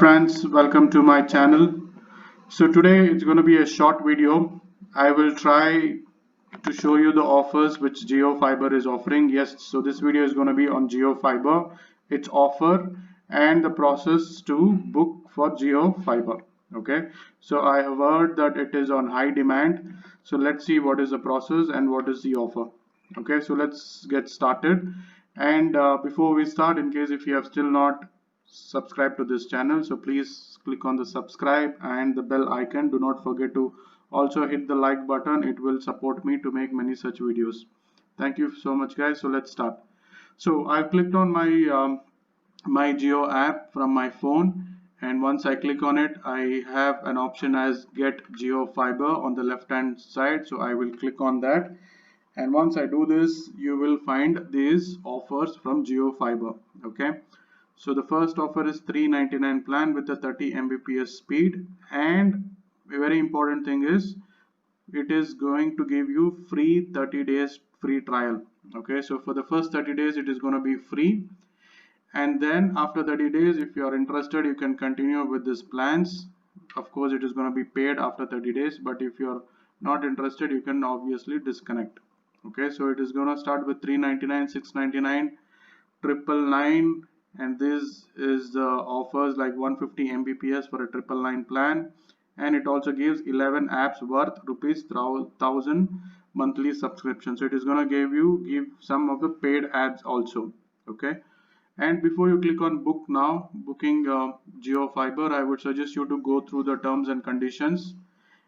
friends, welcome to my channel. So today it's going to be a short video. I will try to show you the offers which Jio Fiber is offering. Yes, so this video is going to be on Jio Fiber, its offer and the process to book for Jio Fiber. Okay, so I have heard that it is on high demand. So let's see what is the process and what is the offer. Okay, so let's get started. And before we start, in case if you have still not subscribe to this channel, so please click on the subscribe and the bell icon. Do not forget to also hit the like button. It will support me to make many such videos. Thank you so much, guys. So let's start. So I've clicked on my Jio app from my phone, and once I click on it, I have an option as get Jio Fiber on the left hand side. So I will click on that, and once I do this, you will find these offers from Jio Fiber. Okay, so the first offer is 399 plan with a 30 Mbps speed, and a very important thing is it is going to give you free 30 days free trial. Okay, so for the first 30 days it is going to be free, and then after 30 days if you are interested you can continue with these plans. Of course it is going to be paid after 30 days, but if you are not interested you can obviously disconnect. Okay, so it is going to start with 399, 699, 999, and this is the offers like 150 Mbps for a 999 plan, and it also gives 11 apps worth rupees 1000 monthly subscription. So it is going to give some of the paid ads also. Okay, and before you click on book now, booking Jio Fiber, I would suggest you to go through the terms and conditions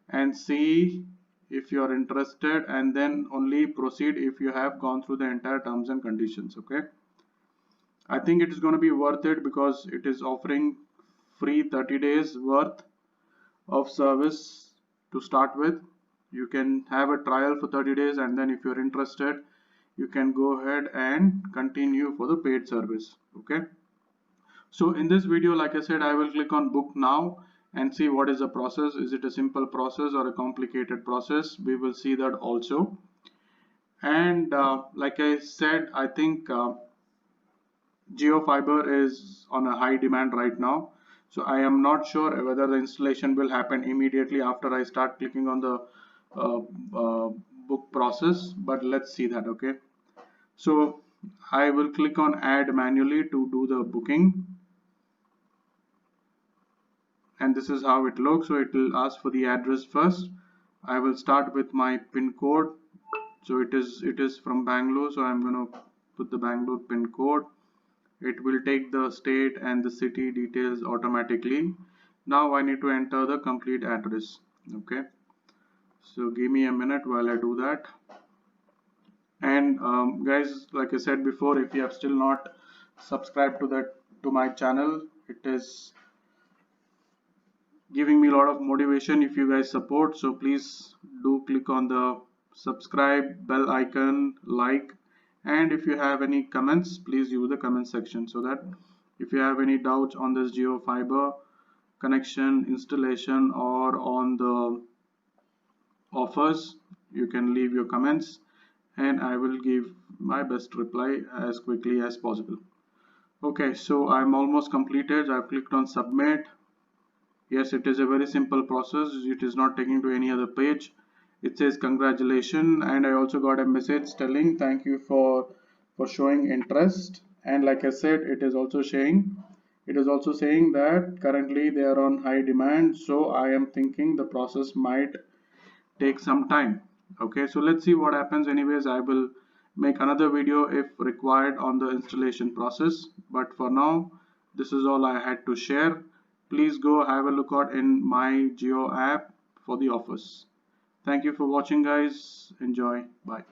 and see if you are interested, and then only proceed if you have gone through the entire terms and conditions. Okay, I think it is going to be worth it because it is offering free 30 days worth of service to start with. You can have a trial for 30 days, and then if you're interested you can go ahead and continue for the paid service. Okay, so in this video, like I said, I will click on book now and see what is the process. Is it a simple process or a complicated process? We will see that also. And like I said, I think Jio Fiber is on a high demand right now, so I am not sure whether the installation will happen immediately after I start clicking on the uh, uh, book process, but let's see that. Okay, so I will click on add manually to do the booking, and this is how it looks. So it will ask for the address first. I will start with my pin code. So it is from Bangalore, so I'm going to put the Bangalore pin code. It will take the state and the city details automatically. Now I need to enter the complete address. Okay, so give me a minute while I do that. And guys, like I said before, if you have still not subscribed to my channel, it is giving me a lot of motivation if you guys support. So please do click on the subscribe, bell icon, like, and if you have any comments, please use the comment section, so that if you have any doubts on this Jio Fiber connection, installation, or on the offers, you can leave your comments and I will give my best reply as quickly as possible. Okay, so I'm almost completed. I've clicked on submit. Yes, it is a very simple process. It is not taking to any other page. It says congratulations, and I also got a message telling thank you for showing interest. And like I said, it is also saying that currently they are on high demand, so I am thinking the process might take some time. Okay, so let's see what happens. Anyways, I will make another video if required on the installation process, but for now this is all I had to share. Please go have a look out in my Jio app for the offers. Thank you for watching, guys. Enjoy. Bye.